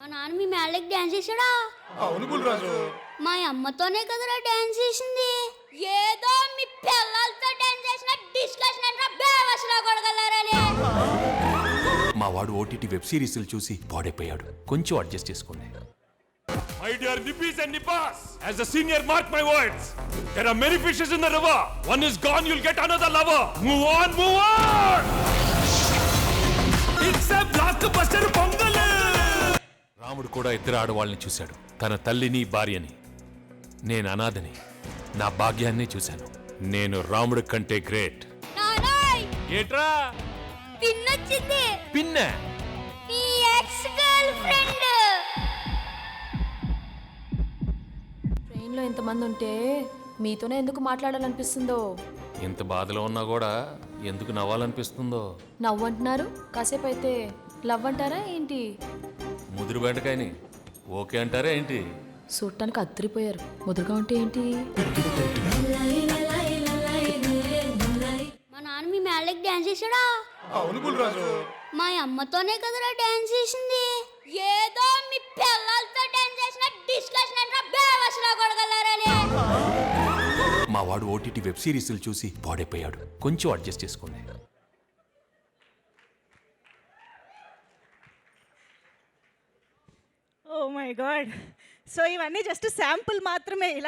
మా నాన్న మీ మేళ్ళకి డాన్స్ చేశాడా? అవును బుల్రాజు. మా అమ్మతోనే కదరా డాన్స్ చేసింది. ఏదో మీ పిల్లలతో డాన్స్ చేసిన డిస్కషన్ అంటే బేవసలా కొడగలరని. మా వాడు ఓటీటీ వెబ్ సిరీస్లు చూసి పాడైపోయాడు. కొంచెం అడ్జస్ట్ చేసుకోండి. My dear Nippis and Nippas, as a senior, mark my words. There are many fishes in the river. One is gone, you'll get another lover. Move on, move on. It's a blockbuster pongal. రాముడు కూడా ఇద్దరు ఆడవాళ్ళని చూశాడు, తన తల్లిని భార్యని. నేను అనాథని, నా భాగ్యాన్ని చూశాను. నేను రాముడి కంటే గ్రేట్. నానాయ్ ఏట్రా పిన్నొచ్చింది. పిన్న నీ ఎక్స్ గర్ల్ ఫ్రెండ్. ట్రైన్లో ఎంతమంది ఉంటే మీతోనే ఎందుకు మాట్లాడాలనిపిస్తుందో. ఎంత బాధలో ఉన్నా కూడా ఎందుకు నవ్వాలనిపిస్తుందో. నవ్వు అంటున్నారు, కాసేపు అయితే లవ్ అంటారా ఏంటి? ముదురు బెండకాయని ఓకే అంటారా ఏంటి? చూడటానికి అద్దరిపోయారు, ముదురుగా ఉంటే ఏంటి? మా నాన్న మీ మేళ్ళకి డాన్స్ చేశాడా? అవును బుల్రాజు. మా అమ్మతోనే కదరా డాన్స్ చేసింది. ఏదో మీ పిల్లలతో డాన్స్ చేసిన డిస్కషన్ అంటే బేవసలా కొడగలరని. మా వాడు ఓటీటీ వెబ్ సిరీస్లు చూసి పాడైపోయాడు. కొంచెం అడ్జస్ట్ చేసుకోండి. Oh my god. సో ఇవన్నీ జస్ట్ శాంపుల్ మాత్రమే. ఇలా